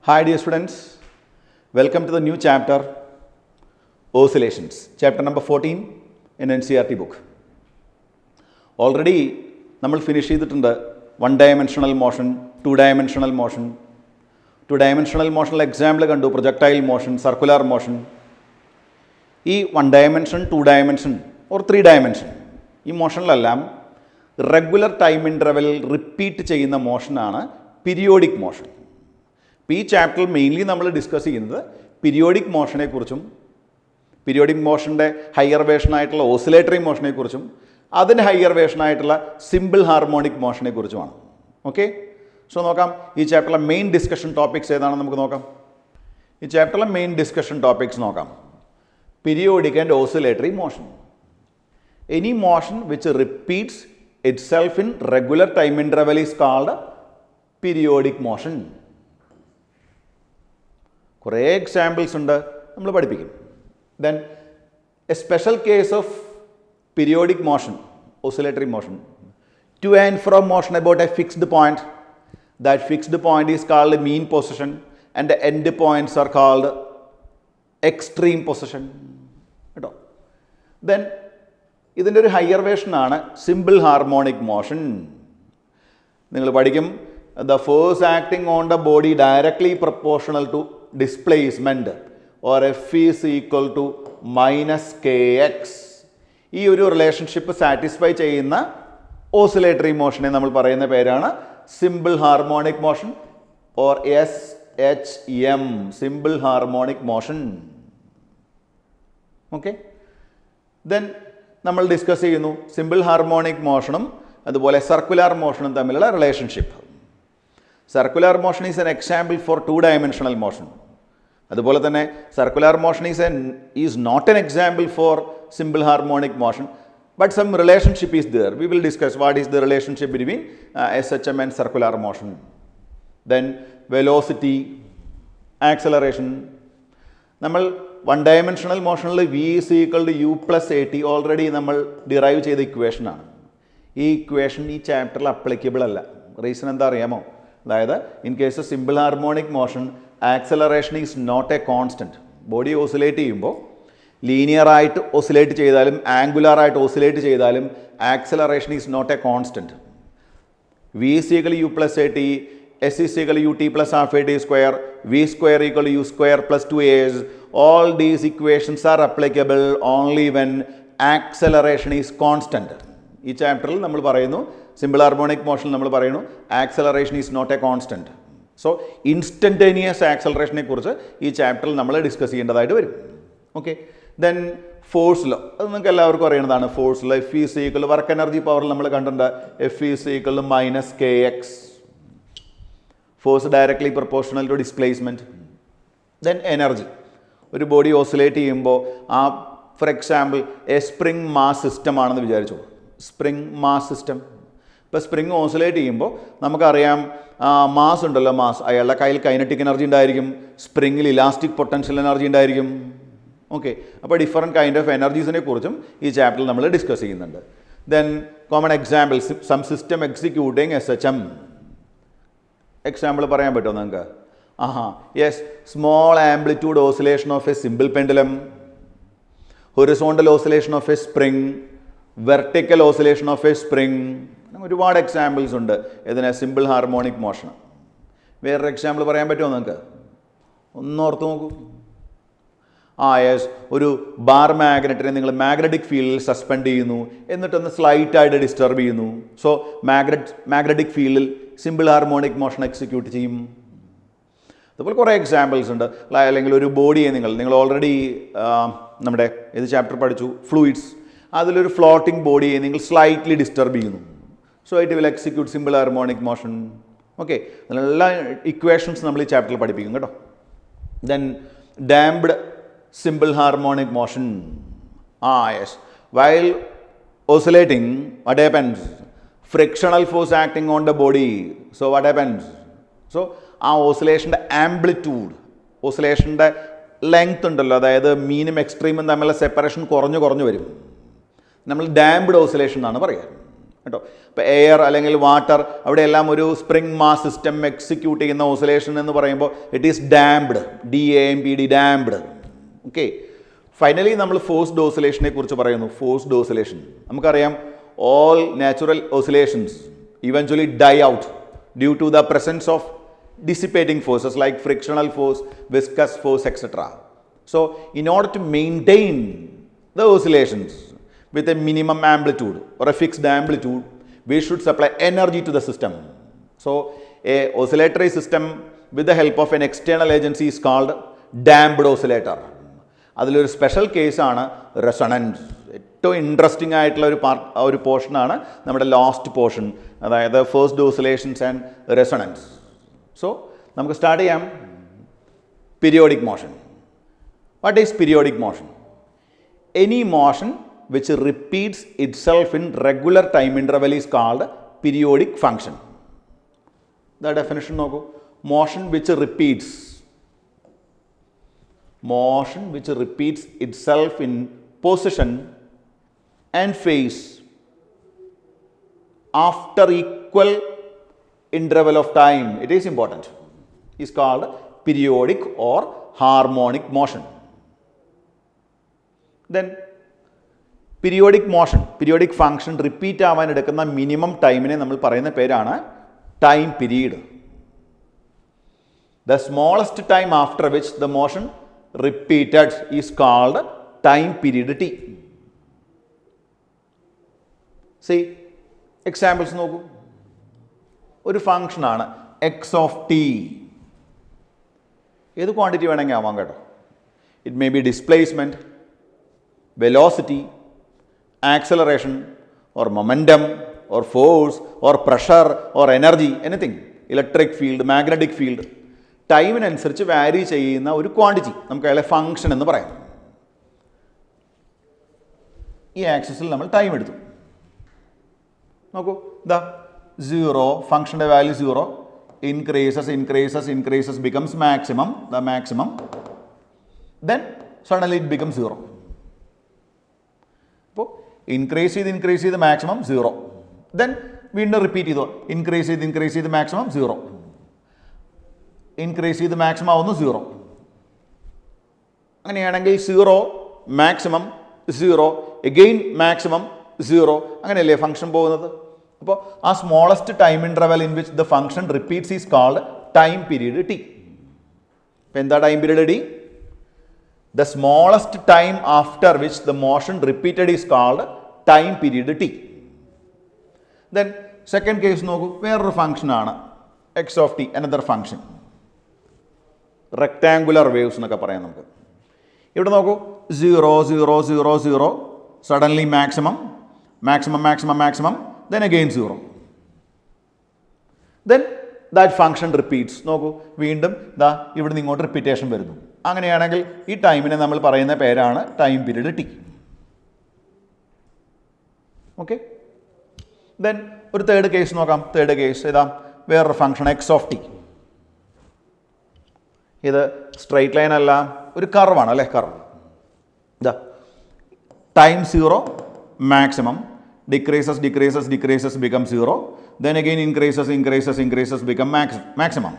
Hi dear students, welcome to the new chapter Oscillations, chapter number 14 in NCERT book. Already നമ്മൾ finish ചെയ്തിട്ടുണ്ട് one dimensional motion, two dimensional motion. Two dimensional മോഷനിൽ example കണ്ടു, projectile motion, circular motion. ഈ one dimension, two dimension or three dimension ഈ മോഷനിലെല്ലാം regular time interval repeat ചെയ്യുന്ന മോഷനാണ് periodic motion. ഇപ്പോൾ ഈ ചാപ്റ്ററിൽ മെയിൻലി നമ്മൾ ഡിസ്കസ് ചെയ്യുന്നത് പീരിയോഡിക് മോഷനെക്കുറിച്ചും പീരിയോഡിക് മോഷൻ്റെ ഹയർ വേർഷനായിട്ടുള്ള ഓസിലേറ്ററി മോഷനെക്കുറിച്ചും അതിന് ഹയർ വേർഷനായിട്ടുള്ള സിമ്പിൾ ഹാർമോണിക് മോഷനെക്കുറിച്ചുമാണ്. ഓക്കെ, സോ നോക്കാം ഈ ചാപ്റ്ററിലെ മെയിൻ ഡിസ്കഷൻ ടോപ്പിക്സ് ഏതാണെന്ന് നമുക്ക് നോക്കാം. ഈ ചാപ്റ്ററിലെ മെയിൻ ഡിസ്കഷൻ ടോപ്പിക്സ് നോക്കാം. Periodic and oscillatory motion. Any motion which repeats itself in regular time interval is called periodic motion. കുറേ എക്സാമ്പിൾസ് ഉണ്ട്, നമ്മൾ പഠിപ്പിക്കും. Then a special case of periodic motion, oscillatory motion, to and from motion about a fixed point. That fixed point is called mean position and the end points are called extreme position. കേട്ടോ. Then ഇതിൻ്റെ ഒരു higher വേർഷനാണ് simple harmonic motion. നിങ്ങൾ പഠിക്കും, the force acting on the body directly proportional to displacement or F is equal to minus K X. ഈ ഒരു relationship satisfy ചെയ്യുന്ന oscillatory മോഷനെ നമ്മൾ പറയുന്ന പേരാണ് simple harmonic motion or SHM, simple harmonic motion. Okay, then നമ്മൾ discuss ചെയ്യുന്നു simple harmonic മോഷനും അതുപോലെ സർക്കുലർ മോഷനും തമ്മിലുള്ള relationship. Circular motion is an example for two dimensional motion. അതുപോലെ തന്നെ circular motion is not an example for simple harmonic motion, but some relationship is there. We will discuss what is the relationship between SHM and circular motion. Then velocity, acceleration. നമ്മൾ one dimensional മോഷനിൽ V is equal to U plus AT already നമ്മൾ derive ചെയ്ത ഇക്വേഷനാണ്. ഈ equation ഈ ചാപ്റ്ററിൽ applicable അല്ല. Reason എന്താ അറിയാമോ? അതായത് in case of simple harmonic motion acceleration is not a constant. Body oscillate ചെയ്യുമ്പോൾ ലീനിയറായിട്ട് ഓസിലേറ്റ് ചെയ്താലും ആംഗുലറായിട്ട് ഓസിലേറ്റ് ചെയ്താലും acceleration is not a constant. V is equal U plus AT, S is equal to UT plus half AT square, V square equal to U square plus 2AS. All these equations are applicable only when acceleration is constant. ഈ ചാപ്റ്ററിൽ നമ്മൾ പറയുന്നു simple harmonic motion നമ്മൾ പറയുന്നു acceleration is not a constant. So instantaneous ആക്സലറേഷനെ കുറിച്ച് ഈ ചാപ്റ്ററിൽ നമ്മൾ ഡിസ്കസ് ചെയ്യേണ്ടതായിട്ട് വരും. ഓക്കെ, ദെൻ ഫോഴ്സ് ലോ, അത് നിങ്ങൾക്ക് എല്ലാവർക്കും അറിയുന്നതാണ്. Force law F is equal work energy പവറിൽ നമ്മൾ കണ്ടിട്ടുണ്ട്. F is equal to minus KX. Force directly proportional to displacement. Then energy. ഒരു ബോഡി ഓസിലേറ്റ് ചെയ്യുമ്പോൾ ആ for example a spring mass system ആണെന്ന് വിചാരിച്ചു. Spring mass system. ഇപ്പോൾ spring oscillate ചെയ്യുമ്പോൾ നമുക്കറിയാം മാസ് ഉണ്ടല്ലോ, മാസ്. അയാളുടെ കയ്യിൽ കൈനറ്റിക് എനർജി ഉണ്ടായിരിക്കും, സ്പ്രിങ്ങിൽ ഇലാസ്റ്റിക് പൊട്ടൻഷ്യൽ എനർജി ഉണ്ടായിരിക്കും. ഓക്കെ, അപ്പോൾ ഡിഫറെൻറ്റ് കൈൻഡ് ഓഫ് എനർജീസിനെ കുറിച്ചും ഈ ചാപ്റ്ററിൽ നമ്മൾ ഡിസ്കസ് ചെയ്യുന്നുണ്ട്. Then common example, some system executing SHM. Example പറയാൻ പറ്റുമോ നിങ്ങൾക്ക്? Yes, small amplitude oscillation of a simple pendulum, horizontal oscillation of a spring, vertical oscillation of a spring. ഒരുപാട് എക്സാമ്പിൾസ് ഉണ്ട് ഇതിന് സിമ്പിൾ ഹാർമോണിക് മോഷൻ. വേറൊരു example പറയാൻ പറ്റുമോ നിങ്ങൾക്ക്? ഒന്നോർത്ത് നോക്കൂ. യെസ്, ഒരു ബാർ മാഗ്നറ്റിനെ നിങ്ങൾ മാഗ്നറ്റിക് ഫീൽഡിൽ സസ്പെൻഡ് ചെയ്യുന്നു, എന്നിട്ടൊന്ന് സ്ലൈറ്റായിട്ട് ഡിസ്റ്റർബ് ചെയ്യുന്നു. സോ മാഗ്നറ്റിക് ഫീൽഡിൽ സിമ്പിൾ ഹാർമോണിക് മോഷൻ എക്സിക്യൂട്ട് ചെയ്യും. അതുപോലെ കുറേ എക്സാമ്പിൾസ് ഉണ്ട്. അല്ലെങ്കിൽ ഒരു ബോഡിയെ നിങ്ങൾ ഓൾറെഡി നമ്മുടെ ഏത് ചാപ്റ്റർ പഠിച്ചു, ഫ്ലൂയിഡ്സ്. അതിലൊരു ഫ്ലോട്ടിംഗ് ബോഡിയെ നിങ്ങൾ സ്ലൈറ്റ്ലി ഡിസ്റ്റർബ് ചെയ്യുന്നു. So it will execute simple harmonic motion. Okay, അതിനുള്ള ഇക്വേഷൻസ് നമ്മൾ ഈ ചാപ്റ്ററിൽ പഠിപ്പിക്കും കേട്ടോ. Then damped simple harmonic motion. Yes, while oscillating, what happens? Frictional force acting on the body. So what happens? So ആ ഓസിലേഷൻ്റെ amplitude, ഓസിലേഷൻ്റെ length ഉണ്ടല്ലോ, അതായത് മീനും എക്സ്ട്രീമും തമ്മിലുള്ള സെപ്പറേഷൻ കുറഞ്ഞു വരും. നമ്മൾ ഡാംപ്ഡ് ഓസിലേഷൻ എന്നാണ് പറയുക കേട്ടോ. ഇപ്പോൾ എയർ അല്ലെങ്കിൽ വാട്ടർ അവിടെയെല്ലാം ഒരു സ്പ്രിംഗ് മാസ് സിസ്റ്റം എക്സിക്യൂട്ട് ചെയ്യുന്ന ഓസിലേഷൻ എന്ന് പറയുമ്പോൾ it is damped, DAMPD, damped. Okay. Finally നമ്മൾ ഫോഴ്സ്ഡ് ഓസിലേഷനെ കുറിച്ച് പറയുന്നു. ഫോഴ്സ്ഡ് ഓസിലേഷൻ നമുക്കറിയാം, all natural oscillations eventually die out due to the presence of dissipating forces like frictional force, viscous force, etc. So, in order to maintain the oscillations with a minimum amplitude or a fixed amplitude, we should supply energy to the system. So, a oscillatory system with the help of an external agency is called damped oscillator. അതിലൊരു special കേസാണ് resonance. ഏറ്റവും interesting ആയിട്ടുള്ള ഒരു പോർഷനാണ് നമ്മുടെ last portion, അതായത് first oscillations and resonance. So നമുക്ക് start ചെയ്യാം. Periodic motion. What is periodic motion? Any motion which repeats itself in regular time interval is called periodic function. The definition നോക്കൂ. Motion which repeats itself in position and phase after equal interval of time, it is important, is called periodic or harmonic motion. Then periodic function repeat ആവാൻ എടുക്കുന്ന minimum ടൈമിനെ നമ്മൾ പറയുന്ന പേരാണ് time period. The smallest time after which the motion repeated is called time period T. C examples നോക്കൂ. ഒരു ഫംഗ്ഷനാണ് X of T. ഏത് quantity വേണമെങ്കിൽ ആവാം കേട്ടോ. It may be displacement, velocity, acceleration or momentum or force or pressure or energy, anything, electric field, magnetic field, ടൈമിനനുസരിച്ച് വാരി ചെയ്യുന്ന ഒരു ക്വാണ്ടിറ്റി നമുക്ക് അയാളെ ഫംഗ്ഷൻ എന്ന് പറയാം. ഈ ആക്സിസിൽ നമ്മൾ ടൈം എടുത്തു. നോക്കൂ, ഇതാ 0, ഫംഗ്ഷൻ്റെ value 0, increases becomes maximum, the maximum, then suddenly it becomes 0. അപ്പോൾ ഇൻക്രീസ് ചെയ്ത് മാക്സിമം 0, ദെൻ വീണ്ടും റിപ്പീറ്റ് ചെയ്തു, ഇൻക്രീസ് ചെയ്ത് മാക്സിമം 0, ഇൻക്രീസ് ചെയ്ത് മാക്സിമം ആവുന്നു 0. അങ്ങനെയാണെങ്കിൽ 0 മാക്സിമം 0 എഗെയിൻ മാക്സിമം 0, അങ്ങനെയല്ലേ ഫംഗ്ഷൻ പോകുന്നത്. അപ്പോൾ ആ smallest time interval in which the function repeats is called time period T. അപ്പോൾ എന്താ time period T? The smallest time after which the motion repeated is called time period T. Then second case നോക്കൂ, വേറൊരു function ആണ് x of t, another function. Rectangular waves എന്നൊക്കെ പറയാം നമുക്ക്. ഇവിടെ നോക്കൂ, 0, suddenly maximum, then again 0. Then that function repeats. നോക്കൂ, വീണ്ടും ദാ ഇവിടുന്ന് ഇങ്ങോട്ട് റിപ്പീറ്റേഷൻ വരുന്നു. അങ്ങനെയാണെങ്കിൽ ഈ ടൈമിനെ നമ്മൾ പറയുന്ന പേരാണ് time period T. Okay. Then ഒരു തേർഡ് കേസ് നോക്കാം. തേർഡ് കേസ് ഏതാ? വേറൊരു ഫംഗ്ഷൻ എക്സ് ഓഫ് ടി. ഇത് സ്ട്രെയിറ്റ് ലൈൻ അല്ല, ഒരു കർവാണ് അല്ലേ, കർവ്. ഇതാ time 0, maximum, decreases become 0, then again increases become maximum.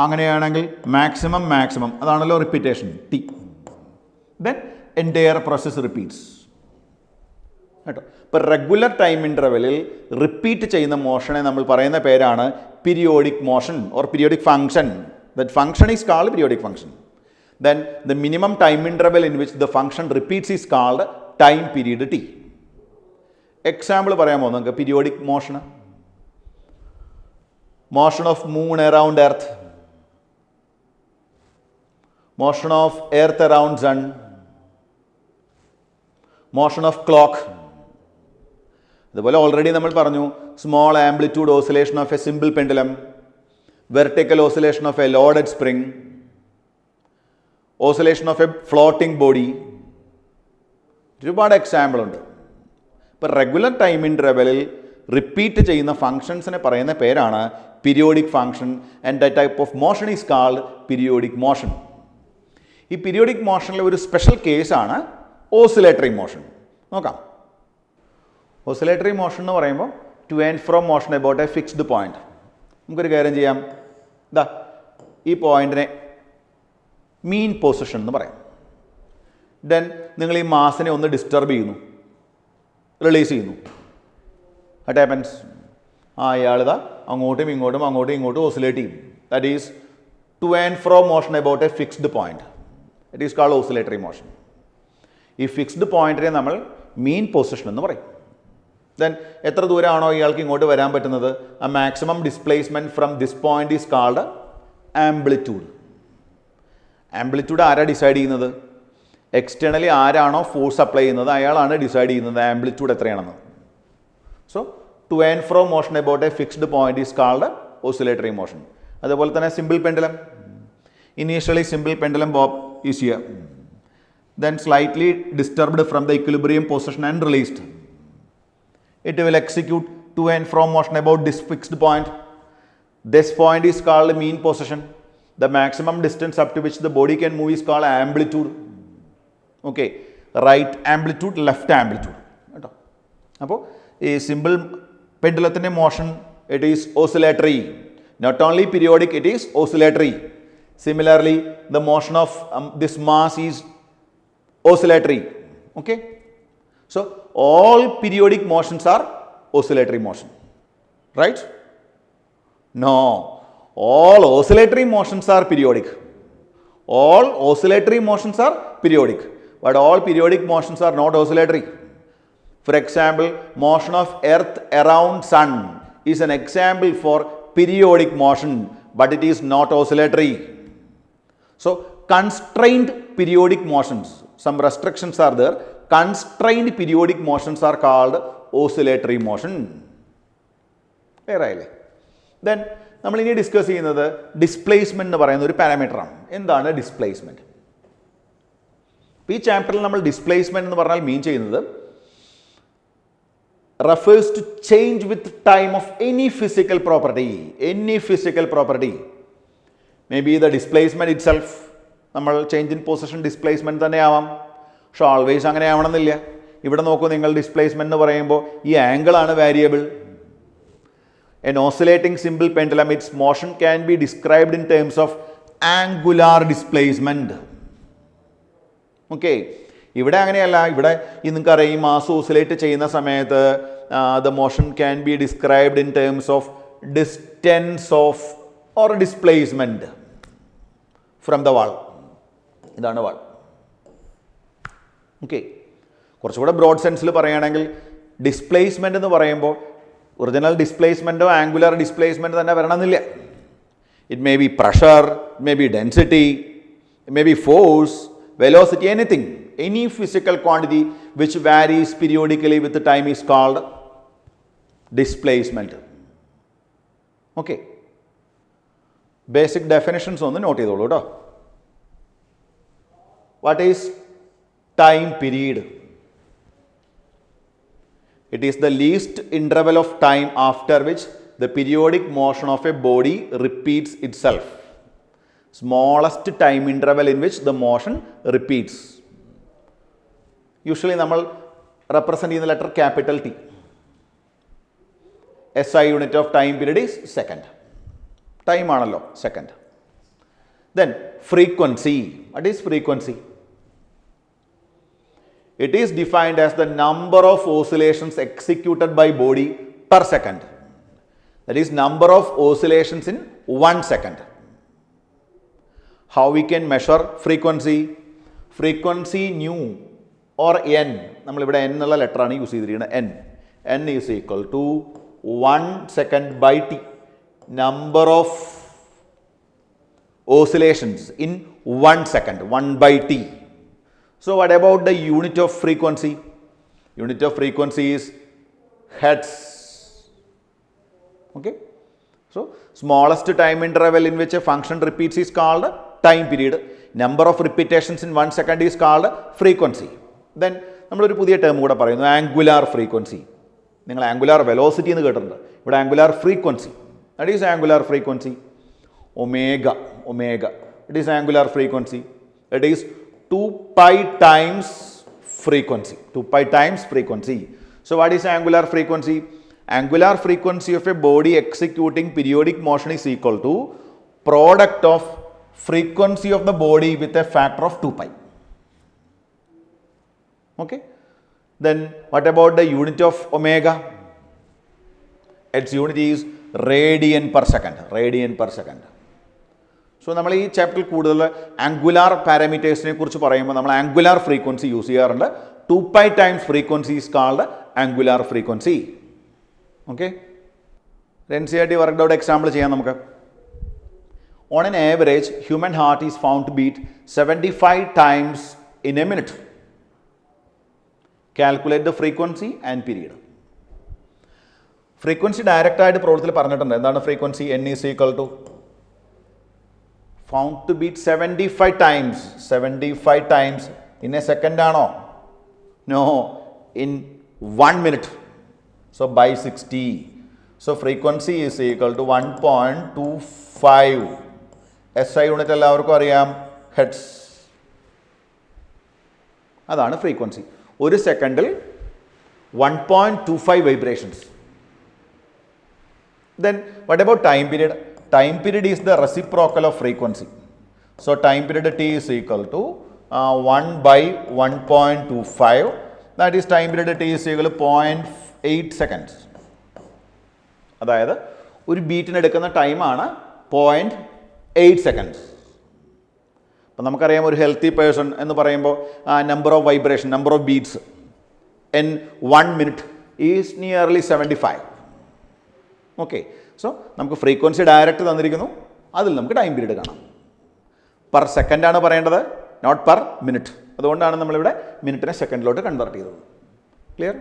അങ്ങനെയാണെങ്കിൽ മാക്സിമം അതാണല്ലോ repetition T. Then entire process repeats കേട്ടോ. ഇപ്പോൾ റെഗുലർ ടൈം ഇൻ്റർവെലിൽ റിപ്പീറ്റ് ചെയ്യുന്ന മോഷനെ നമ്മൾ പറയുന്ന പേരാണ് periodic motion or periodic function. That function is called periodic function. Then the minimum time interval in which the function repeats is called time period T. Example പറയാമോ നിങ്ങൾക്ക് periodic മോഷന്? Motion of moon around earth, motion of earth around sun, motion of clock. അതുപോലെ already നമ്മൾ പറഞ്ഞു small amplitude oscillation of a simple pendulum, vertical oscillation of a loaded spring, oscillation of a floating body. ഒരുപാട് example ഉണ്ട്. ഇപ്പോൾ regular time ഇൻ്റർവെലിൽ repeat ചെയ്യുന്ന ഫങ്ഷൻസിനെ പറയുന്ന പേരാണ് periodic function and the type of motion is called periodic motion. ഈ periodic മോഷനിലെ ഒരു special കേസാണ് oscillatory motion. നോക്കാം. ഓസിലേറ്ററി മോഷൻ എന്ന് പറയുമ്പോൾ two and from motion about a fixed point. നമുക്കൊരു കാര്യം ചെയ്യാം, ഇതാ ഈ പോയിന്റിനെ മീൻ പൊസിഷൻ എന്ന് പറയാം. ദെൻ നിങ്ങൾ ഈ മാസിനെ ഒന്ന് ഡിസ്റ്റർബ് ചെയ്യുന്നു, റിലീസ് ചെയ്യുന്നു. അറ്റ് ഹാപ്പൻസ് അയാളിതാ അങ്ങോട്ടും ഇങ്ങോട്ടും ഓസിലേറ്റ് ചെയ്യും. That is two and from motion about a fixed point. It is called oscillatory motion. ഈ ഫിക്സ്ഡ് പോയിന്റിനെ നമ്മൾ മീൻ പൊസിഷൻ എന്ന് പറയും. ദെൻ എത്ര ദൂരമാണോ ഇയാൾക്ക് ഇങ്ങോട്ട് വരാൻ പറ്റുന്നത്, ആ maximum displacement from this point is called amplitude. Amplitude ആരാ ഡിസൈഡ് ചെയ്യുന്നത്? എക്സ്റ്റേണലി ആരാണോ ഫോഴ്സ് അപ്ലൈ ചെയ്യുന്നത് അയാളാണ് ഡിസൈഡ് ചെയ്യുന്നത് ആംപ്ലിറ്റ്യൂഡ് എത്രയാണെന്ന്. So two and from motion about a fixed point is called oscillatory motion. അതുപോലെ തന്നെ simple pendulum. Initially simple pendulum Bob is here, then slightly disturbed from the equilibrium position and released. It will execute to and from motion about this fixed point. This point is called mean position. The maximum distance up to which the body can move is called amplitude. Okay, right amplitude, left amplitude. അപ്പോൾ ഈ simple പെൻഡുലത്തിൻ്റെ motion it is oscillatory. Not only periodic, it is oscillatory. Similarly the motion of this mass is oscillatory. Okay, so all periodic motions are oscillatory motion, right? No, all oscillatory motions are periodic. All oscillatory motions are periodic, but all periodic motions are not oscillatory. For example, motion of earth around sun is an example for periodic motion, but it is not oscillatory. So constrained periodic motions, some restrictions are there. Constrained periodic motions are called oscillatory motion. Clear ആയില്ലേ? Then നമ്മൾ ഇനി discuss ചെയ്യുന്നത് displacement എന്ന് പറയുന്ന ഒരു പാരാമീറ്ററാണ്. എന്താണ് displacement? ഈ ചാപ്റ്ററിൽ നമ്മൾ ഡിസ്പ്ലേസ്മെന്റ് എന്ന് പറഞ്ഞാൽ മീൻ ചെയ്യുന്നത് refers to change with time of any physical property. Any physical property. Maybe the displacement itself. നമ്മൾ ചേഞ്ച് ഇൻ പൊസിഷൻ ഡിസ്പ്ലേസ്മെൻറ്റ് തന്നെ ആവാം. പക്ഷെ ഓൾവേസ് അങ്ങനെ ആവണമെന്നില്ല. ഇവിടെ നോക്കൂ, നിങ്ങൾ ഡിസ്പ്ലേസ്മെൻറ്റ് എന്ന് പറയുമ്പോൾ ഈ ആംഗിളാണ് variable. An oscillating simple pendulum its motion can be described in terms of angular displacement. Okay, ഇവിടെ അങ്ങനെയല്ല. ഇവിടെ ഈ നിങ്ങൾക്കറിയാം, ഈ മാസ് ഓസിലേറ്റ് ചെയ്യുന്ന സമയത്ത് the motion can be described in terms of distance of or displacement from the wall. ഇതാണ് വാൾ. Okay, കുറച്ചുകൂടെ ബ്രോഡ് സെൻസിൽ പറയുകയാണെങ്കിൽ ഡിസ്പ്ലേസ്മെൻ്റ് എന്ന് പറയുമ്പോൾ ഒറിജിനൽ ഡിസ്പ്ലേസ്മെൻറ്റോ ആംഗുലർ ഡിസ്പ്ലേസ്മെൻറ്റ് തന്നെ വരണമെന്നില്ല. It may be pressure, it may be density, it may be force, velocity, anything. Any physical quantity which varies periodically with the time is called displacement. Okay. Basic definitions ഒന്ന് not ചെയ്തോളൂ കേട്ടോ. What is time period? It is the least interval of time after which the periodic motion of a body repeats itself. Smallest time interval in which the motion repeats. Usually നമ്മൾ represent ചെയ്യുന്ന letter capital T. SI unit of time period is second. Time ആണല്ലോ second. Then frequency. What is frequency? It is defined as the number of oscillations executed by body per second. That is number of oscillations in 1 second. How we can measure frequency? Frequency nu or n, നമ്മളിവിടെ n എന്നുള്ള ലെറ്ററാണ് use ചെയ്തിരിക്കുന്നത്. N is equal to 1 second by T, number of oscillations in 1 second, 1 by t. So what about the unit of frequency? Unit of frequency is hertz. Okay, so smallest time interval in which a function repeats is called time period. Number of repetitions in 1 second is called frequency. Then നമ്മളൊരു പുതിയ term കൂടെ പറയുന്നു, angular frequency. നിങ്ങൾ angular velocity എന്ന് കേട്ടിട്ടുണ്ട്. ഇവിടെ angular frequency. That is angular frequency omega. It is angular frequency. It is 2π times frequency. 2π times frequency. So what is angular frequency? Angular frequency of a body executing periodic motion is equal to product of frequency of the body with a factor of 2 pi. Okay. Then what about the unit of omega? Its unit is radian per second. Radian per second. So നമ്മൾ ഈ ചാപ്റ്ററിൽ കൂടുതൽ angular പാരാമീറ്റേഴ്സിനെ കുറിച്ച് പറയുമ്പോൾ നമ്മൾ angular frequency use ചെയ്യാറുണ്ട്. 2 pi times frequency is called angular frequency. Okay. NCERT worked out example ചെയ്യാം നമുക്ക്. On an average, human heart is found to beat 75 times in a minute. Calculate the frequency and period. Frequency direct ആയിട്ട് പ്രവർത്തനത്തിൽ പറഞ്ഞിട്ടുണ്ട്. എന്താണ് frequency? N is equal to found to beat 75 times. 75 times in a second ആണോ? No, in 1 minute. So by 60. So frequency is equal to 1.25. SI unit എല്ലാവർക്കും അറിയാം, heads. അതാണ് frequency. ഒരു സെക്കൻഡിൽ 1.25 vibrations. Then what about time period? Time period is the reciprocal of frequency. So time period T is equal to 1 by 1.25. That is time period T is equal to 0.8 seconds. അതായത് ഒരു ബീറ്റിന് എടുക്കുന്ന ടൈമാണ് 0.8 seconds. അപ്പം നമുക്കറിയാം ഒരു healthy person എന്ന് പറയുമ്പോൾ number of vibration, number of beats in 1 minute ഈസ് നിയർലി 75. ഓക്കെ. സോ നമുക്ക് ഫ്രീക്വൻസി ഡയറക്റ്റ് തന്നിരിക്കുന്നു, അതിൽ നമുക്ക് ടൈം പീരീഡ് കാണാം. പെർ സെക്കൻഡാണ് പറയേണ്ടത്, നോട്ട് പെർ മിനിറ്റ്. അതുകൊണ്ടാണ് നമ്മളിവിടെ മിനിറ്റിനെ സെക്കൻഡിലോട്ട് കൺവേർട്ട് ചെയ്തത്. ക്ലിയർ?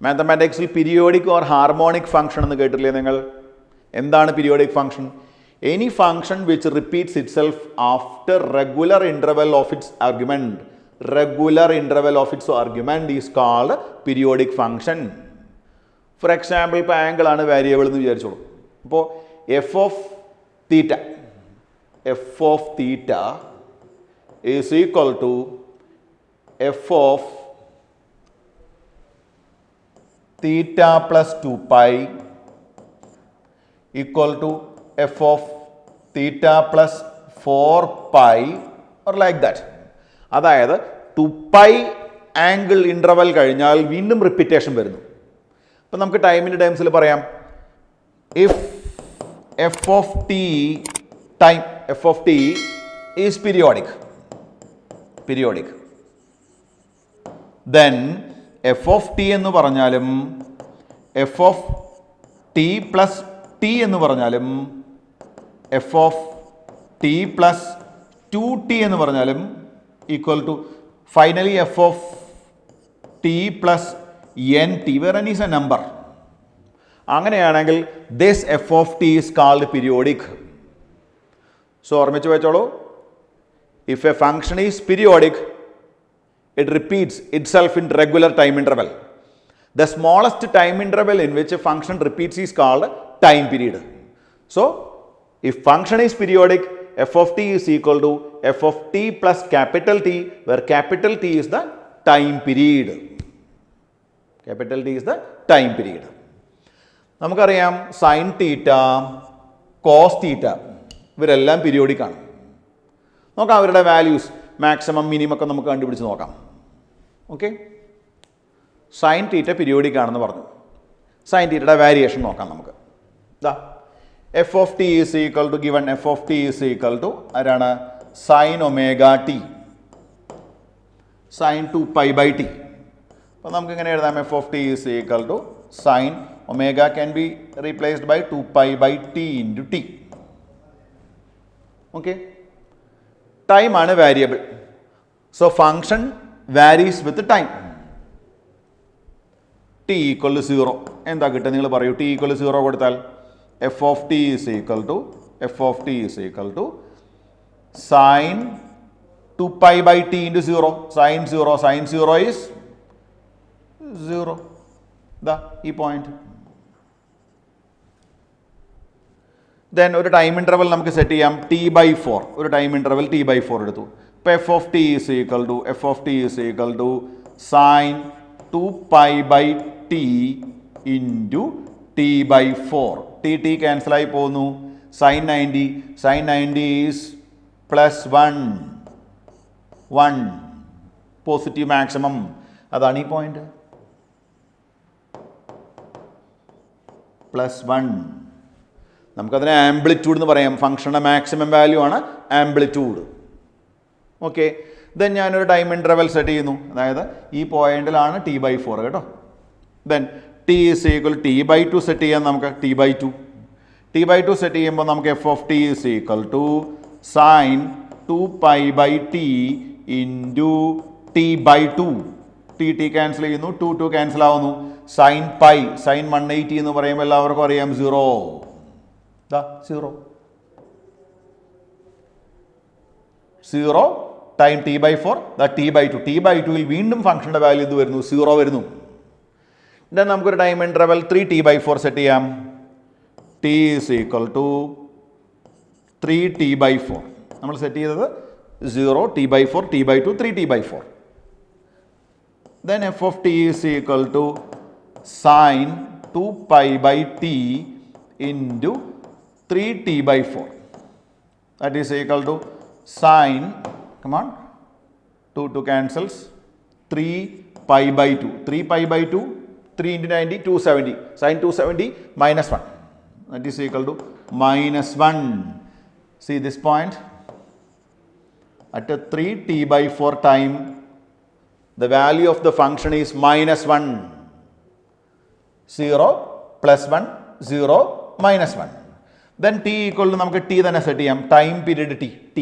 മാത്തമാറ്റിക്സിൽ പീരിയോഡിക് ഓർ ഹാർമോണിക് ഫംഗ്ഷൻ എന്ന് കേട്ടില്ലേ നിങ്ങൾ? എന്താണ് periodic function? Any function which repeats itself after regular interval of its argument. Regular interval of its argument is called periodic function. For example, ഇപ്പോൾ angle ആണ് variable എന്ന് വിചാരിച്ചോളൂ. അപ്പോൾ F of theta is equal to F of theta plus 2 pi equal to f of theta plus 4 pi or like that. അതായത് 2 pi angle interval കഴിഞ്ഞാൽ വീണ്ടും repetition വരുന്നു. അപ്പം നമുക്ക് ടൈമിൻ്റെ ടൈംസിൽ പറയാം, if f of T is periodic then f of t എന്ന് പറഞ്ഞാലും f of t plus t എന്ന് പറഞ്ഞാലും f of t plus 2t എന്ന് പറഞ്ഞാലും equal to finally f of t plus n t, where n is a number. അങ്ങനെയാണെങ്കിൽ this f of T is called periodic. So ഓർമ്മിച്ച് വെച്ചോളൂ, if a function is periodic, it repeats itself in regular time interval. The smallest time interval in which a function repeats is called time period. So, if function is periodic, f of t is equal to f of t plus capital T, where capital T is the time period. Capital T is the time period. നമുക്കറിയാം sine theta, cos theta ഇവരെല്ലാം periodic ആണ്. നോക്കാം അവരുടെ values, maximum minimum ഒക്കെ നമുക്ക് കണ്ടുപിടിച്ച് നോക്കാം. Okay. Sine theta periodic ആണെന്ന് പറഞ്ഞു. സൈൻ തീറ്റയുടെ വാരിയേഷൻ നോക്കാം നമുക്ക്. ഇതാ f of T is equal to given f of T is equal to ആരാണ്? Sine omega t, sine 2 pi by t. അപ്പോൾ നമുക്ക് ഇങ്ങനെ എഴുതാം, F of T is equal to sine omega can be replaced by 2 pi by t into t. Okay. ടൈമാണ് variable. So function varies with time. T equal to 0 എന്താ കിട്ടുക നിങ്ങൾ പറയൂ? T equal to 0 കൊടുത്താൽ F of T is equal to sine 2 pi by t into 0. Sine 0 is 0. ഇതാ ഈ point. Then ഒരു time interval നമുക്ക് സെറ്റ് ചെയ്യാം, t/4. ഒരു ടൈം ഇൻ്റർവൽ t/4 എടുത്തു. ഇപ്പോൾ F of T is equal to sine 2 pi by t into t by 4. T cancel ആയി പോകുന്നു. Sin 90 is plus 1 positive maximum. അതാണ് ഈ പോയിന്റ്. +1. നമുക്കതിനെ ആംപ്ലിറ്റ്യൂഡ് എന്ന് പറയാം. ഫംഗ്ഷൻ്റെ മാക്സിമം വാല്യൂ ആണ് ആംപ്ലിറ്റ്യൂഡ്. ഓക്കെ, ദെൻ ഞാനൊരു ടൈം ഇൻ്റർവെൽ സെറ്റ് ചെയ്യുന്നു. അതായത് ഈ പോയിന്റിലാണ് t/4 കേട്ടോ. Then t is equal t/2 set ചെയ്യാം. നമുക്ക് t/2 സെറ്റ് ചെയ്യുമ്പോൾ നമുക്ക് f of t is equal to sin 2 pi by t into t/2. t cancel ചെയ്യുന്നു, 2 ക്യാൻസൽ ആവുന്നു. sin pi sin 180 എന്ന് പറയുമ്പോൾ എല്ലാവർക്കും അറിയാം 0. 0 ടൈം t/4 t/2 വീണ്ടും ഫംഗ്ഷൻ്റെ വാല്യൂ ഇത് വരുന്നു 0 വരുന്നു. ദെൻ നമുക്കൊരു ടൈം ഇൻ്റർവെൽ 3t/4 സെറ്റ് ചെയ്യാം. t is equal to 3t/4. നമ്മൾ സെറ്റ് ചെയ്തത് 0 t/4 t/2 3t/4. Then f of t is equal to sin 2 pi by t into 3t/4. That is equal to sin, come on, 2 cancels, 3 pi by 2. 3 pi by 2, 3 into 90, 270. Sin 270 minus 1. That is equal to -1. See this point? At a 3t/4 time, the value of the function is -1. 0 +1 0 -1. Then t equal to നമുക്ക് t തന്നെ set ചെയ്യാം. Time period t.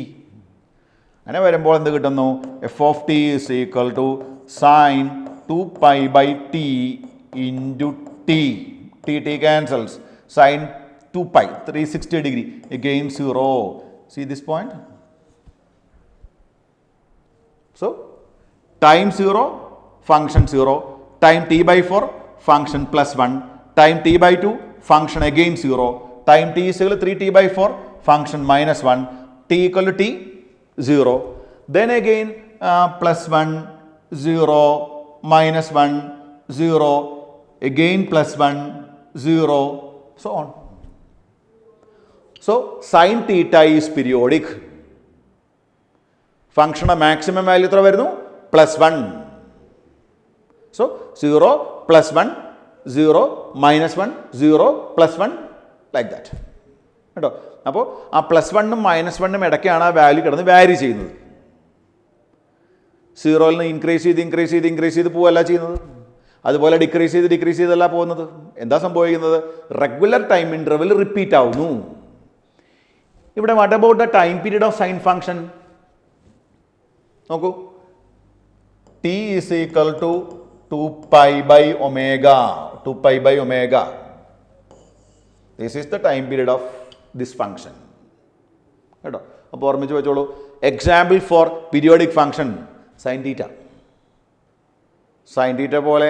അങ്ങനെ വരുമ്പോൾ എന്ത് കിട്ടുന്നു? f of t is equal to sin 2 pi by t into t cancels. Sin 2 pi 360 degree again 0. See this point? So time 0 function 0, time t/4 function +1, time t/2 function again 0, time t is equal to 3t/4 function -1, t equal to t 0, then again +1 0 -1 0 again +1 0, so on. So sin theta is periodic. Function maximum value എത്ര വരുന്നു? +1. So 0 +1 0 -1 0 +1 like that. കേട്ടോ. അപ്പോൾ ആ +1ഉം -1ഉം ഇടയ്ക്കാണ് ആ value കിടന്ന് വാരി ചെയ്യുന്നത്. 0യിൽ നിന്ന് ഇൻക്രീസ് ചെയ്ത് പോവല്ല ചെയ്യുന്നത്. അതുപോലെ ഡിക്രീസ് ചെയ്തല്ല പോകുന്നത്. എന്താ സംഭവിക്കുന്നത്? റെഗുലർ ടൈം ഇൻ്റർവെൽ റിപ്പീറ്റ് ആവുന്നു. ഇവിടെ what about the time period of sine function? നോക്കൂ, t is equal to 2 pi by omega. This is the time period of this function. കേട്ടോ. അപ്പോൾ ഓർമ്മിച്ച് വെച്ചോളൂ. Example for periodic function sine theta. Sine theta പോലെ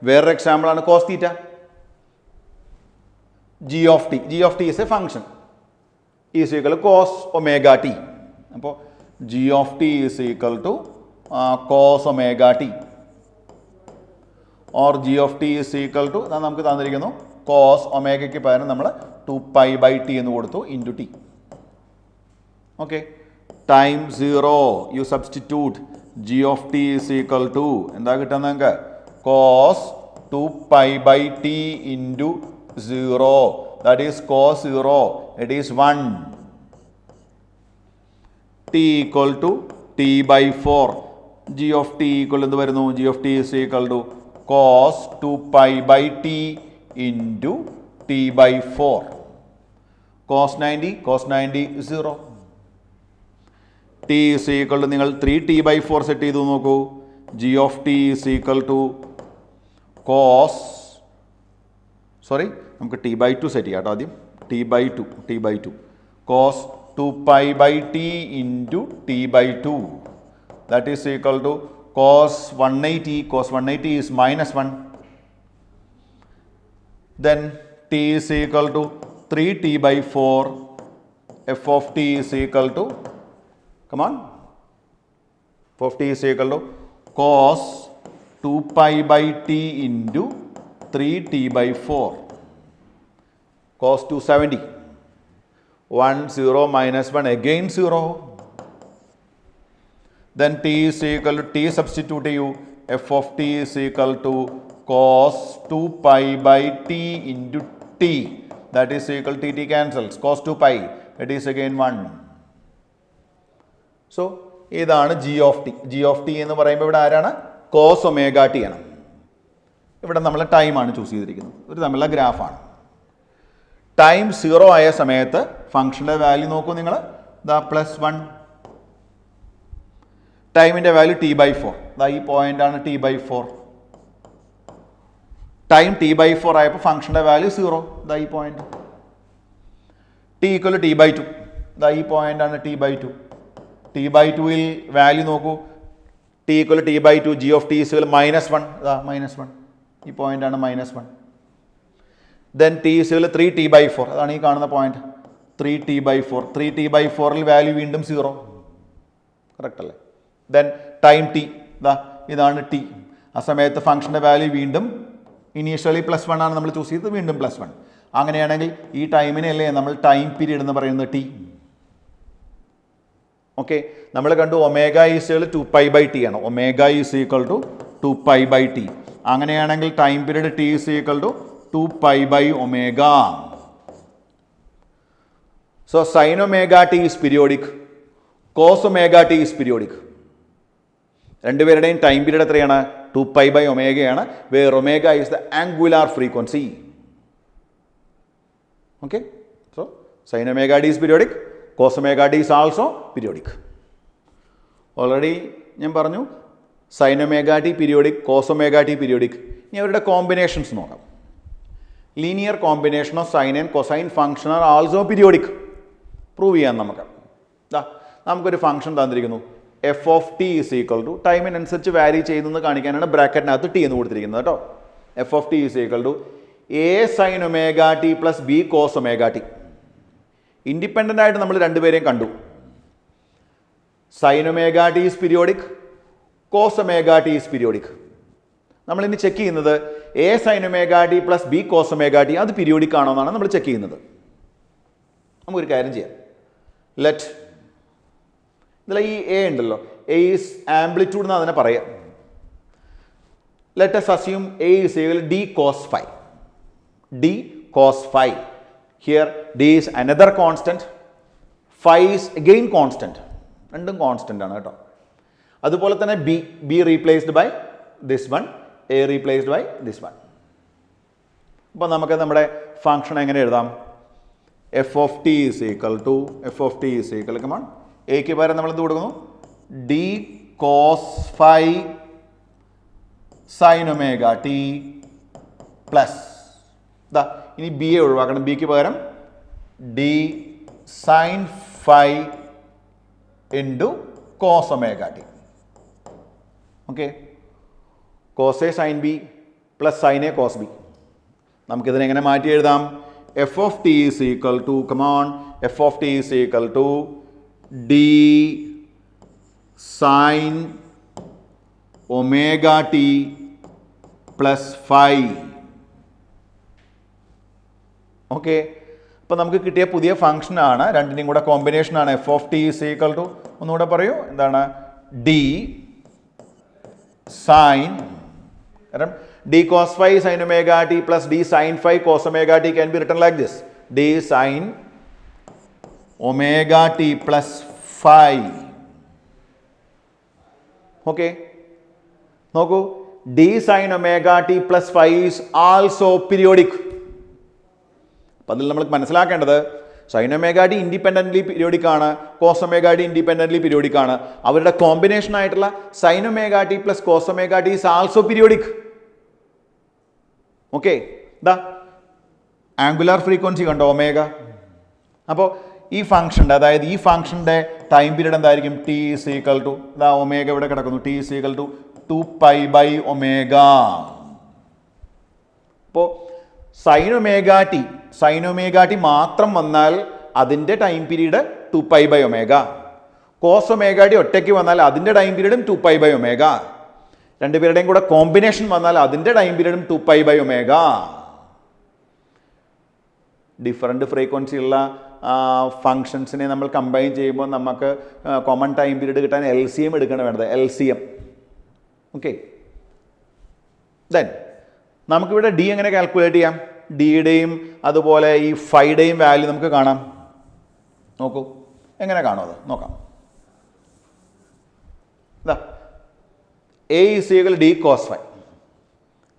വേറൊരു എക്സാമ്പിളാണ് cos theta. g of t is a function is equal to cos omega t. അപ്പോൾ g of t is equal to cos omega t, or g of t is equal to നമുക്ക് തന്നിരിക്കുന്നു cos ഒമേഗയ്ക്ക് പകരം നമ്മൾ 2 pi by t എന്ന് കൊടുത്തു into t. Okay, time 0 you substitute g of t is equal to എന്താ കിട്ടുന്നത് നിങ്ങൾക്ക്? cos 2 pi by t into 0, that is cos 0, it is 1. t equal to t/4. g of t equal എന്ത് വരുന്നു? g of t is equal to cos 2 pi by t into t/4. cos 90 0. t is equal to നിങ്ങൾ 3t/4 set ചെയ്തു നോക്കൂ. g of t is equal to cos, sorry നമുക്ക് t/2 set ചെയ്യാം കേട്ടോ. ആദ്യം t/2 cos 2 pi by t into t/2, that is equal to cos 180 is -1. Then t is equal to 3t/4. f of t is equal to, come on, f of t is equal to cos 2 pi by t into 3t by 4 cos 270. 1 0 minus 1 again 0. Then t is equal to t substitute you, f of t is equal to cos 2 pi by t into t, that is equal to t cancels, cos 2 pi, that is again 1. So ഇതാണ് g of t. g of t എന്ന് പറയുമ്പോൾ ഇവിടെ ആരാണ്? cos omega t ആണ്. ഇവിടെ നമ്മൾ ടൈമാണ് choose ചെയ്തിരിക്കുന്നത്. ഒരു തമ്മിലുള്ള ഗ്രാഫാണ്. ടൈം 0 ആയ സമയത്ത് ഫംഗ്ഷൻ്റെ വാല്യൂ നോക്കൂ നിങ്ങൾ, ദാ +1. ടൈമിൻ്റെ വാല്യൂ t/4, ദാ ഈ പോയിൻ്റാണ് t/4. ടൈം t/4 ആയപ്പോൾ ഫംഗ്ഷൻ്റെ വാല്യൂ 0, ദാ ഈ പോയിൻ്റ്. t = t/2, ദാ ഈ പോയിൻ്റാണ് t/2. t/2ൽ വാല്യൂ നോക്കൂ, t = t/2, g of t is -1, ദാ -1, ഈ പോയിൻ്റാണ് -1. ദെൻ t is 3t/4, അതാണ് ഈ കാണുന്ന പോയിന്റ് 3t/4. 3t/4ൽ വാല്യൂ വീണ്ടും 0, കറക്റ്റ് അല്ലേ? ദെൻ ടൈം t, ദാ ഇതാണ് t. ആ സമയത്ത് ഫംഗ്ഷൻ്റെ വാല്യൂ വീണ്ടും ഇനീഷ്യലി +1 ആണ് നമ്മൾ ചൂസ് ചെയ്തത്, വീണ്ടും +1. അങ്ങനെയാണെങ്കിൽ ഈ ടൈമിനല്ലേ നമ്മൾ ടൈം പീരീഡ് എന്ന് പറയുന്നത് t. ഓക്കെ, നമ്മൾ കണ്ടു omega is 2 pi by t ആണ്. Omega is equal to 2 pi by t. അങ്ങനെയാണെങ്കിൽ time period t is equal to 2 pi by omega. So sin omega t is periodic, cos omega t is periodic. രണ്ടുപേരുടെയും time period എത്രയാണ്? 2 pi by omega ആണ്, where omega is the angular frequency. Okay, so sin omega t is periodic, cos omega t is also periodic. Already ഞാൻ പറഞ്ഞു sin omega t periodic, cos omega t periodic. ഇനി അവരുടെ combinations നോക്കാം. Linear combination of sine and cosine function are also periodic. Prove ചെയ്യാൻ നമുക്കൊരു function തന്നിരിക്കുന്നു, f of T is equal to, ടൈമിനനുസരിച്ച് vary ചെയ്യുന്നത് കാണിക്കാനാണ് ബ്രാക്കറ്റിനകത്ത് ടി എന്ന് കൊടുത്തിരിക്കുന്നത് കേട്ടോ. F of T is equal to a sine omega T plus B cos omega t. Independent ആയിട്ട് നമ്മൾ രണ്ടുപേരെയും കണ്ടു. Sine omega t is periodic, cos omega t is periodic. നമ്മളിനി ചെക്ക് ചെയ്യുന്നത് a sine omega T plus B cos omega T അത് periodic ആണോ എന്നാണ് നമ്മൾ ചെക്ക് ചെയ്യുന്നത്. നമുക്കൊരു കാര്യം ചെയ്യാം. ലെറ്റ് ഇതിൽ ഈ എ ഉണ്ടല്ലോ, എ ഈസ് ആംപ്ലിറ്റ്യൂഡ് എന്ന് അതിനെ പറയാം. Let us assume a is equal to d cos phi. d cos phi. Here d is another constant, phi is again constant. രണ്ടും കോൺസ്റ്റന്റ് ആണ് കേട്ടോ. അതുപോലെ തന്നെ b replaced by this one, a replaced by this one. അപ്പോൾ നമുക്ക് നമ്മുടെ function എങ്ങനെ എഴുതാം? F of T is equal to, F of T is equal come on, എക്ക് പകരം നമ്മൾ എന്ത് കൊടുക്കുന്നു? D cos phi sine omega T plus, ഇതാ ഇനി ബി എ ഒഴിവാക്കണം, ബിക്ക് പകരം D sine phi into cos omega T. Okay, cos A sine B plus sine A cos B. നമുക്കിതിനെ എങ്ങനെ മാറ്റി എഴുതാം? F of T is equal to, come on, F of T is equal to D sign omega T plus phi. Okay, അപ്പോൾ നമുക്ക് കിട്ടിയ പുതിയ ഫംഗ്ഷനാണ്, രണ്ടിനെയും കൂടെ കോമ്പിനേഷനാണ് F of T is equal to, ഒന്നുകൂടെ പറയൂ എന്താണ്? ഡി സൈൻ, കാരണം d cos phi sin omega t plus d sin phi cos omega t can be written like this, d sin omega t plus phi. Okay, നോക്കൂ, d sin omega t plus phi is also periodic. അപ്പം അതിൽ നമ്മൾ മനസ്സിലാക്കേണ്ടത് sine omega t independently periodic ആണ്, cos omega t independently periodic ആണ്. അവരുടെ combination ആയിട്ടുള്ള sine omega T plus cos omega t is also periodic. Okay, ദാ angular frequency കണ്ടോ ഒമേഗ. അപ്പോൾ ഈ ഫംഗ്ഷൻ്റെ, അതായത് ഈ ഫംഗ്ഷൻ്റെ ടൈം പീരീഡ് എന്തായിരിക്കും? ടി ഈസ് ഈക്വൽ ടു, ദാ ഒമേഗ ഇവിടെ കിടക്കുന്നു, T is equal to 2 pi by omega. അപ്പോൾ സൈൻ ഒമേഗ ടി മാത്രം വന്നാൽ അതിൻ്റെ time period 2 pi by omega. Cos omega T ഒറ്റയ്ക്ക് വന്നാൽ അതിൻ്റെ ടൈം പീരീഡും 2 pi by omega. രണ്ടുപേരുടെയും കൂടെ കോമ്പിനേഷൻ വന്നാൽ അതിൻ്റെ ടൈം പീരീഡും 2π/ω. ഡിഫറൻറ്റ് ഫ്രീക്വൻസി ഉള്ള ഫങ്ഷൻസിനെ നമ്മൾ കമ്പൈൻ ചെയ്യുമ്പോൾ നമുക്ക് കോമൺ ടൈം പീരീഡ് കിട്ടാൻ LCM എടുക്കണം വേണ്ടത്, LCM. ഓക്കെ, ദെൻ നമുക്കിവിടെ ഡി എങ്ങനെ കാൽക്കുലേറ്റ് ചെയ്യാം? ഡിയുടെയും അതുപോലെ ഈ ഫൈയുടെയും വാല്യൂ നമുക്ക് കാണാം. നോക്കൂ, എങ്ങനെ കാണും അത് നോക്കാം. ഇതാ A = D cos φ,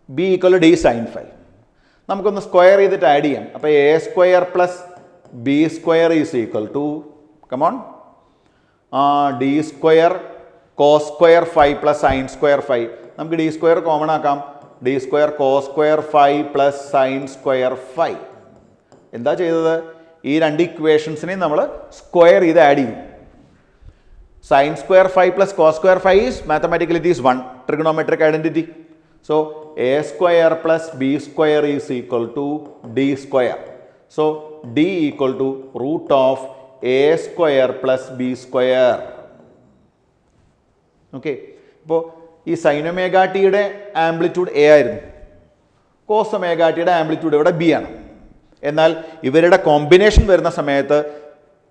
B = D sin φ. നമുക്കൊന്ന് സ്ക്വയർ ചെയ്തിട്ട് ആഡ് ചെയ്യാം. അപ്പോൾ A² + B² = come on D² cos² φ + sin² φ. നമുക്ക് D² കോമൺ ആക്കാം. D² cos² φ + sin² φ. എന്താ ചെയ്തത്? ഈ രണ്ട് ഇക്വേഷൻസിനെയും നമ്മൾ സ്ക്വയർ ചെയ്ത് ആഡ് ചെയ്തു. sin² φ + cos² φ is mathematically it is 1 trigonometric identity. So A² + B² is equal to D². So D = √A² + B². Okay, ഇപ്പോൾ ഈ sin ωt-യുടെ ആംപ്ലിറ്റ്യൂഡ് A ആയിരുന്നു, cos ωt-യുടെ ആംപ്ലിറ്റ്യൂഡ് ഇവിടെ B ആണ്. എന്നാൽ ഇവരുടെ കോമ്പിനേഷൻ വരുന്ന സമയത്ത്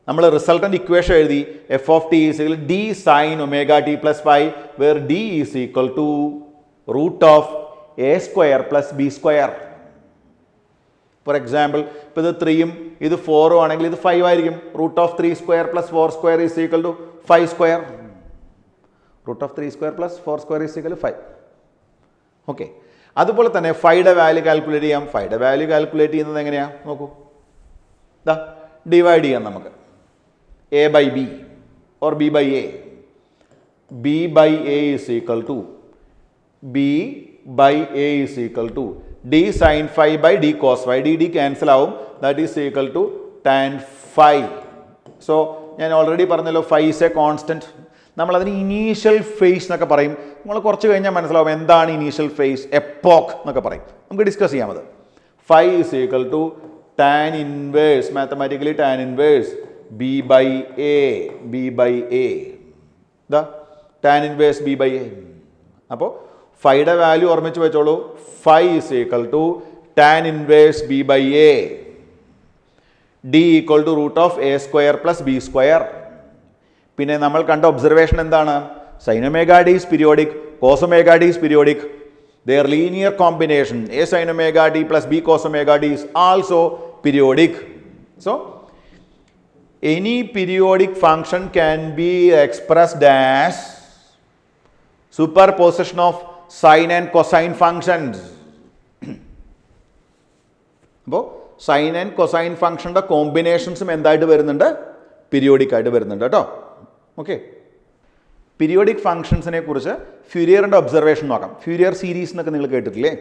നമ്മൾ റിസൾട്ടൻ്റ് ഇക്വേഷൻ എഴുതി f(t) = d sin ωt + φ, where d is equal to √A² + B². Four example, ഇപ്പോൾ ഇത് 3ഉം ഇത് 4ഉം ആണെങ്കിൽ ഇത് 5 ആയിരിക്കും. √3² + 4² is equal to 5². √3² + 4² is equal to 5. Okay, അതുപോലെ തന്നെ ഫൈയുടെ വാല്യൂ കാൽക്കുലേറ്റ് ചെയ്യാം. ഫൈയുടെ വാല്യൂ കാൽക്കുലേറ്റ് ചെയ്യുന്നത് എങ്ങനെയാണ് നോക്കൂ. ഇതാ ഡിവൈഡ് ചെയ്യാം നമുക്ക്. A/B or B/A. B/A is equal to D sin φ / D cos φ. D cancel ആവും. That is equal to tan phi. So ഞാൻ ഓൾറെഡി പറഞ്ഞല്ലോ, φ is a constant. നമ്മളതിന് ഇനീഷ്യൽ ഫേസ് എന്നൊക്കെ പറയും. നമ്മൾ കുറച്ച് കഴിഞ്ഞാൽ മനസ്സിലാവും എന്താണ് ഇനീഷ്യൽ ഫേസ്, എപ്പോക്ക് എന്നൊക്കെ പറയും. നമുക്ക് ഡിസ്കസ് ചെയ്യാം അത്. φ is equal to tan inverse, mathematically tan inverse B/A. ദാ tan inverse B/A. അപ്പോൾ ഫൈയുടെ വാല്യൂ ഓർമ്മിച്ച് വെച്ചോളൂ. φ is equal to tan inverse B/A. D = √A² + B². പിന്നെ നമ്മൾ കണ്ട ഒബ്സർവേഷൻ എന്താണ്? sin ωt is periodic, cos ωt is periodic. Their linear combination A sin ωt + B cos ωt is also periodic. So any periodic function can be expressed as superposition of sine and cosine functions. അപ്പോൾ sign and cosine ഫംഗ്ഷൻ്റെ കോമ്പിനേഷൻസും എന്തായിട്ട് വരുന്നുണ്ട്? Periodic ആയിട്ട് വരുന്നുണ്ട് കേട്ടോ. Okay, periodic ഫംഗ്ഷൻസിനെ കുറിച്ച് ഫ്യൂരിയറിൻ്റെ observation നോക്കാം. ഫ്യൂരിയർ series എന്നൊക്കെ നിങ്ങൾ കേട്ടിട്ടില്ലേ?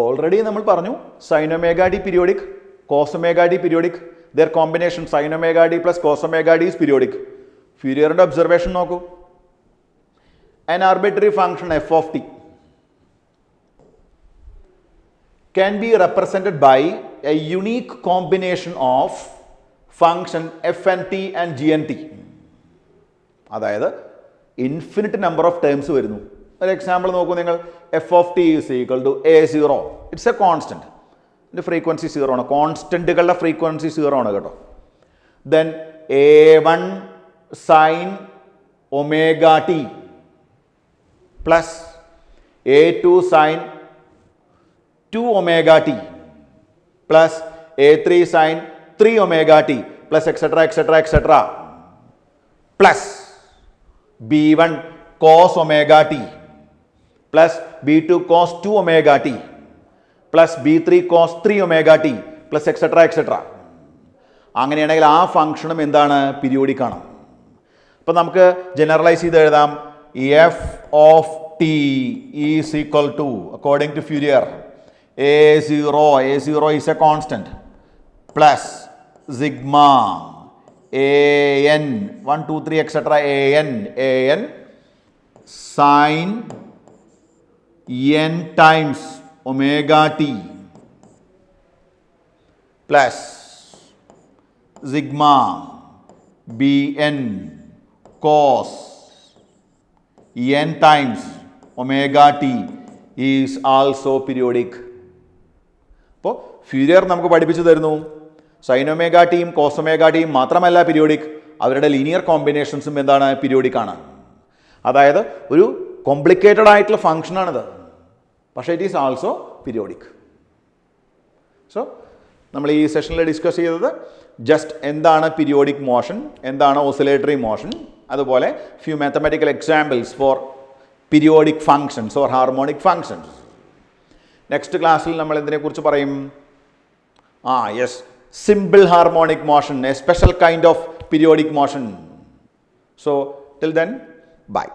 ഓൾറെഡി നമ്മൾ പറഞ്ഞു sin ωt പീരിയോഡിക്, cos ωt പീരിയോഡിക്. their combination sin ωt + cos ωt is periodic. ഫ്യൂരിയറിൻ്റെ ഒബ്സർവേഷൻ നോക്കൂ. an arbitrary function f(t) can be represented by a unique combination of function f(n)t and g(n)t. അതായത് ഇൻഫിനിറ്റ് നമ്പർ ഓഫ് ടേംസ് വരുന്നു. ഒരു example നോക്കൂ നിങ്ങൾ. f(t) is equal to a0. It's A constant. ഇതിൻ്റെ frequency 0 ആണ്. കോൺസ്റ്റന്റുകളുടെ frequency 0 ആണ് കേട്ടോ. Then a1 sin ωt plus a2 sin 2ωt plus a3 sin 3ωt plus etcetera plus b1 cos ωt plus b2 cos 2ωt plus b3 cos 3ωt plus etcetera. അങ്ങനെയാണെങ്കിൽ ആ ഫംഗ്ഷനും എന്താണ്? Periodic ആണ്. അപ്പം നമുക്ക് ജനറലൈസ് ചെയ്ത് എഴുതാം. f(t) is equal to, according to Fourier, a0 is a constant, plus sigma an 1 2 3 etc. an sin n times omega t plus sigma bn cos n times omega t is also periodic. അപ്പോൾ ഫ്യൂരിയർ നമുക്ക് പഠിപ്പിച്ചു തരുന്നു sine omega ടിയും cos omega ടിയും മാത്രമല്ല periodic, അവരുടെ linear കോമ്പിനേഷൻസും എന്താണ്, periodic ആണ്. അതായത് ഒരു കോംപ്ലിക്കേറ്റഡ് ആയിട്ടുള്ള ഫംഗ്ഷനാണിത്, പക്ഷേ it is also periodic. So നമ്മൾ ഈ സെഷനിൽ ഡിസ്കസ് ചെയ്തത് ജസ്റ്റ് എന്താണ് പീരിയോഡിക് മോഷൻ, എന്താണ് ഓസിലേറ്ററി മോഷൻ, അതുപോലെ few mathematical examples for periodic functions or harmonic functions. Next ക്ലാസ്സിൽ നമ്മൾ എന്തിനെക്കുറിച്ച് പറയും? Yes, simple harmonic motion, A special kind of periodic motion. So till then, bye.